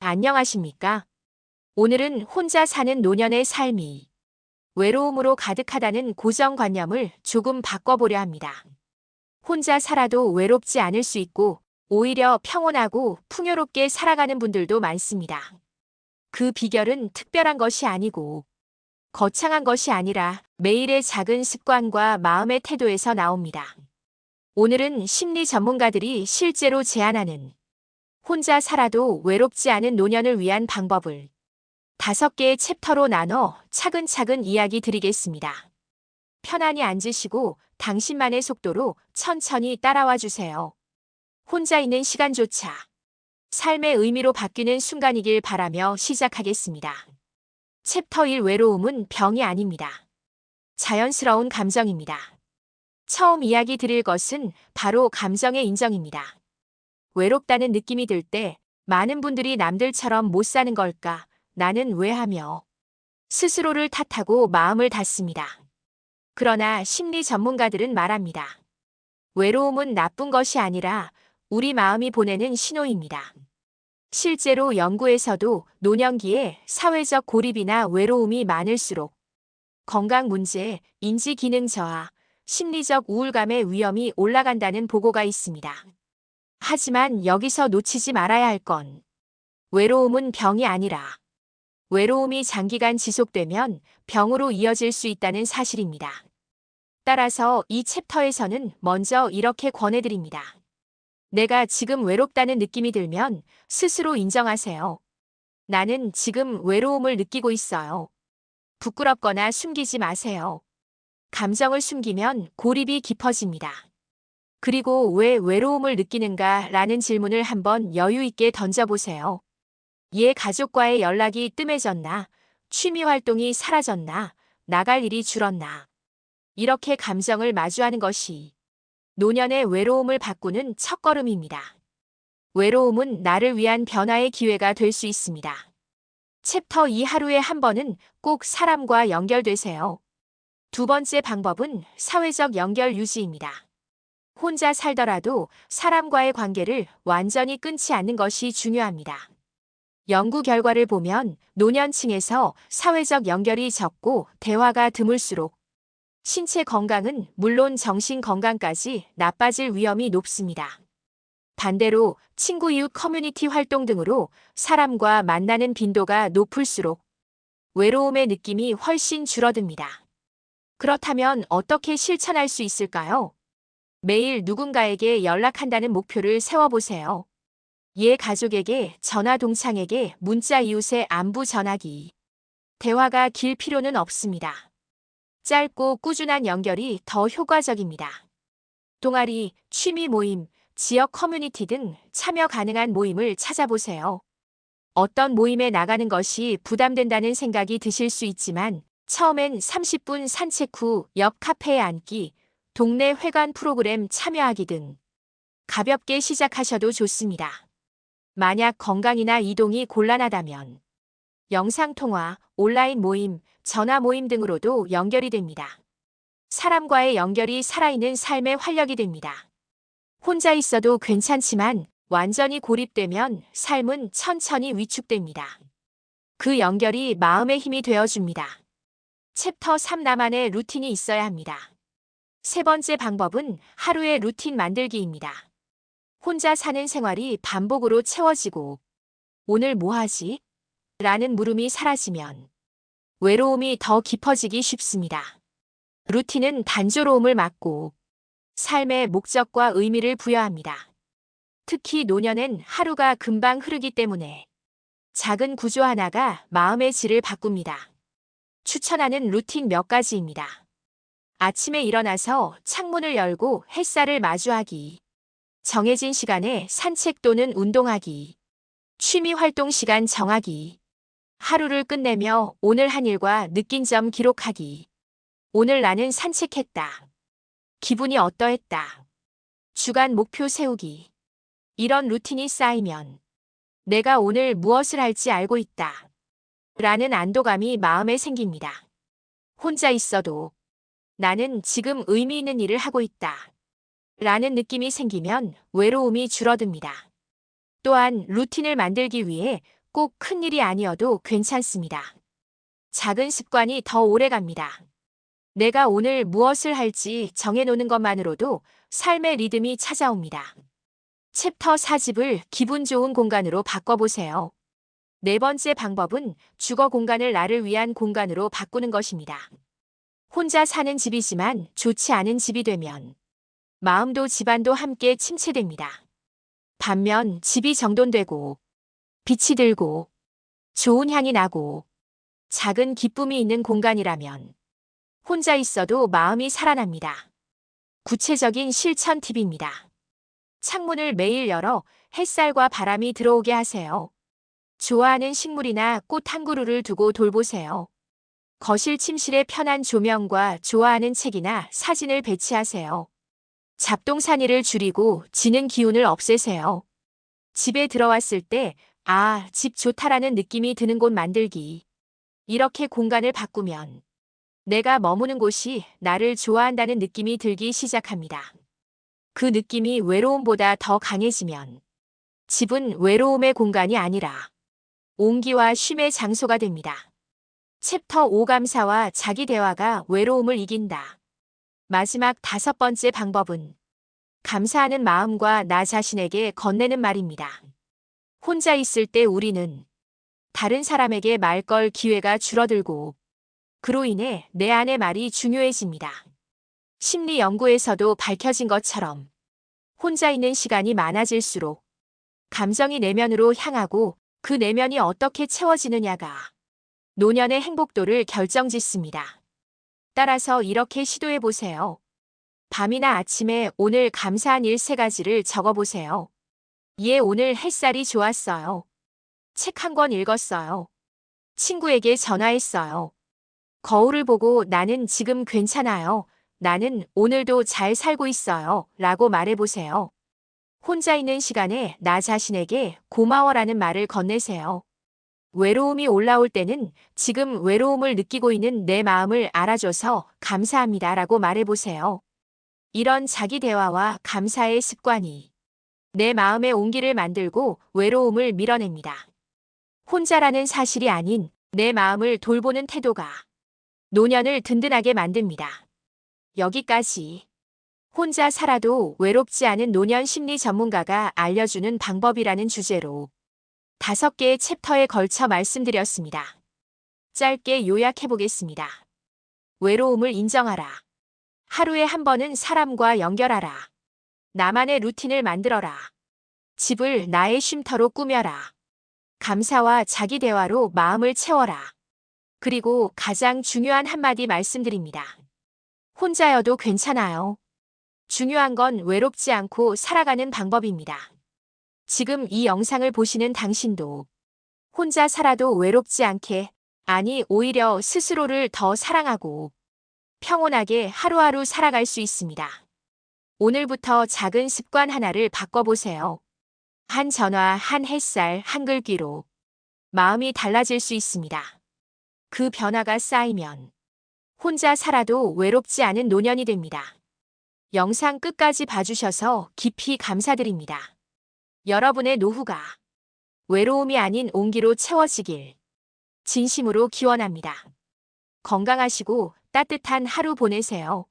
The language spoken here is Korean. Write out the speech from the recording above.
안녕하십니까? 오늘은 혼자 사는 노년의 삶이 외로움으로 가득하다는 고정관념을 조금 바꿔보려 합니다. 혼자 살아도 외롭지 않을 수 있고 오히려 평온하고 풍요롭게 살아가는 분들도 많습니다. 그 비결은 특별한 것이 아니고 거창한 것이 아니라 매일의 작은 습관과 마음의 태도에서 나옵니다. 오늘은 심리 전문가들이 실제로 제안하는 혼자 살아도 외롭지 않은 노년을 위한 방법을 5개의 챕터로 나눠 차근차근 이야기 드리겠습니다. 편안히 앉으시고 당신만의 속도로 천천히 따라와 주세요. 혼자 있는 시간조차 삶의 의미로 바뀌는 순간이길 바라며 시작하겠습니다. 챕터 1 외로움은 병이 아닙니다. 자연스러운 감정입니다. 처음 이야기 드릴 것은 바로 감정의 인정입니다. 외롭다는 느낌이 들 때 많은 분들이 남들처럼 못 사는 걸까? 나는 왜 하며 스스로를 탓하고 마음을 닫습니다. 그러나 심리 전문가들은 말합니다. 외로움은 나쁜 것이 아니라 우리 마음이 보내는 신호입니다. 실제로 연구에서도 노년기에 사회적 고립이나 외로움이 많을수록 건강 문제, 인지 기능 저하, 심리적 우울감의 위험이 올라간다는 보고가 있습니다. 하지만 여기서 놓치지 말아야 할 건 외로움은 병이 아니라 외로움이 장기간 지속되면 병으로 이어질 수 있다는 사실입니다. 따라서 이 챕터에서는 먼저 이렇게 권해드립니다. 내가 지금 외롭다는 느낌이 들면 스스로 인정하세요. 나는 지금 외로움을 느끼고 있어요. 부끄럽거나 숨기지 마세요. 감정을 숨기면 고립이 깊어집니다. 그리고 왜 외로움을 느끼는가 라는 질문을 한번 여유 있게 던져보세요. 옛 가족과의 연락이 뜸해졌나? 취미 활동이 사라졌나? 나갈 일이 줄었나? 이렇게 감정을 마주하는 것이 노년의 외로움을 바꾸는 첫걸음입니다. 외로움은 나를 위한 변화의 기회가 될 수 있습니다. 챕터 2 하루에 한 번은 꼭 사람과 연결되세요. 2번째 방법은 사회적 연결 유지입니다. 혼자 살더라도 사람과의 관계를 완전히 끊지 않는 것이 중요합니다. 연구 결과를 보면 노년층에서 사회적 연결이 적고 대화가 드물수록 신체 건강은 물론 정신 건강까지 나빠질 위험이 높습니다. 반대로 친구 이웃 커뮤니티 활동 등으로 사람과 만나는 빈도가 높을수록 외로움의 느낌이 훨씬 줄어듭니다. 그렇다면 어떻게 실천할 수 있을까요? 매일 누군가에게 연락한다는 목표를 세워보세요. 옛 가족에게 전화, 동창에게 문자, 이웃의 안부 전하기. 대화가 길 필요는 없습니다. 짧고 꾸준한 연결이 더 효과적입니다. 동아리, 취미 모임, 지역 커뮤니티 등 참여 가능한 모임을 찾아보세요. 어떤 모임에 나가는 것이 부담된다는 생각이 드실 수 있지만 처음엔 30분 산책 후 옆 카페에 앉기, 동네 회관 프로그램 참여하기 등 가볍게 시작하셔도 좋습니다. 만약 건강이나 이동이 곤란하다면 영상통화, 온라인 모임, 전화 모임 등으로도 연결이 됩니다. 사람과의 연결이 살아있는 삶의 활력이 됩니다. 혼자 있어도 괜찮지만 완전히 고립되면 삶은 천천히 위축됩니다. 그 연결이 마음의 힘이 되어줍니다. 챕터 3 나만의 루틴이 있어야 합니다. 3번째 방법은 하루의 루틴 만들기입니다. 혼자 사는 생활이 반복으로 채워지고 오늘 뭐 하지? 라는 물음이 사라지면 외로움이 더 깊어지기 쉽습니다. 루틴은 단조로움을 막고 삶의 목적과 의미를 부여합니다. 특히 노년엔 하루가 금방 흐르기 때문에 작은 구조 하나가 마음의 질을 바꿉니다. 추천하는 루틴 몇 가지입니다. 아침에 일어나서 창문을 열고 햇살을 마주하기. 정해진 시간에 산책 또는 운동하기. 취미 활동 시간 정하기. 하루를 끝내며 오늘 한 일과 느낀 점 기록하기. 오늘 나는 산책했다. 기분이 어떠했다. 주간 목표 세우기. 이런 루틴이 쌓이면 내가 오늘 무엇을 할지 알고 있다. 라는 안도감이 마음에 생깁니다. 혼자 있어도 나는 지금 의미 있는 일을 하고 있다. 라는 느낌이 생기면 외로움이 줄어듭니다. 또한 루틴을 만들기 위해 꼭 큰일이 아니어도 괜찮습니다. 작은 습관이 더 오래 갑니다. 내가 오늘 무엇을 할지 정해놓는 것만으로도 삶의 리듬이 찾아옵니다. 챕터 4집을 기분 좋은 공간으로 바꿔보세요. 네 번째 방법은 주거 공간을 나를 위한 공간으로 바꾸는 것입니다. 혼자 사는 집이지만 좋지 않은 집이 되면 마음도 집안도 함께 침체됩니다. 반면 집이 정돈되고 빛이 들고 좋은 향이 나고 작은 기쁨이 있는 공간이라면 혼자 있어도 마음이 살아납니다. 구체적인 실천 팁입니다. 창문을 매일 열어 햇살과 바람이 들어오게 하세요. 좋아하는 식물이나 꽃 한 그루를 두고 돌보세요. 거실 침실에 편한 조명과 좋아하는 책이나 사진을 배치하세요. 잡동사니를 줄이고 지는 기운을 없애세요. 집에 들어왔을 때, 아, 집 좋다라는 느낌이 드는 곳 만들기. 이렇게 공간을 바꾸면 내가 머무는 곳이 나를 좋아한다는 느낌이 들기 시작합니다. 그 느낌이 외로움보다 더 강해지면 집은 외로움의 공간이 아니라 온기와 쉼의 장소가 됩니다. 챕터 5 감사와 자기 대화가 외로움을 이긴다. 마지막 5번째 방법은 감사하는 마음과 나 자신에게 건네는 말입니다. 혼자 있을 때 우리는 다른 사람에게 말 걸 기회가 줄어들고 그로 인해 내 안의 말이 중요해집니다. 심리 연구에서도 밝혀진 것처럼 혼자 있는 시간이 많아질수록 감정이 내면으로 향하고 그 내면이 어떻게 채워지느냐가 노년의 행복도를 결정짓습니다. 따라서 이렇게 시도해 보세요. 밤이나 아침에 오늘 감사한 일 3가지를 적어보세요. 예, 오늘 햇살이 좋았어요. 책 한 권 읽었어요. 친구에게 전화했어요. 거울을 보고 나는 지금 괜찮아요. 나는 오늘도 잘 살고 있어요. 라고 말해보세요. 혼자 있는 시간에 나 자신에게 고마워라는 말을 건네세요. 외로움이 올라올 때는 지금 외로움을 느끼고 있는 내 마음을 알아줘서 감사합니다 라고 말해보세요. 이런 자기 대화와 감사의 습관이 내 마음의 온기를 만들고 외로움을 밀어냅니다. 혼자라는 사실이 아닌 내 마음을 돌보는 태도가 노년을 든든하게 만듭니다. 여기까지 혼자 살아도 외롭지 않은 노년 심리 전문가가 알려주는 방법이라는 주제로 5개의 챕터에 걸쳐 말씀드렸습니다. 짧게 요약해 보겠습니다. 외로움을 인정하라. 하루에 한 번은 사람과 연결하라. 나만의 루틴을 만들어라. 집을 나의 쉼터로 꾸며라. 감사와 자기 대화로 마음을 채워라. 그리고 가장 중요한 한마디 말씀드립니다. 혼자여도 괜찮아요. 중요한 건 외롭지 않고 살아가는 방법입니다. 지금 이 영상을 보시는 당신도 혼자 살아도 외롭지 않게, 아니 오히려 스스로를 더 사랑하고 평온하게 하루하루 살아갈 수 있습니다. 오늘부터 작은 습관 하나를 바꿔보세요. 한 전화, 한 햇살, 한 글귀로 마음이 달라질 수 있습니다. 그 변화가 쌓이면 혼자 살아도 외롭지 않은 노년이 됩니다. 영상 끝까지 봐주셔서 깊이 감사드립니다. 여러분의 노후가 외로움이 아닌 온기로 채워지길 진심으로 기원합니다. 건강하시고 따뜻한 하루 보내세요.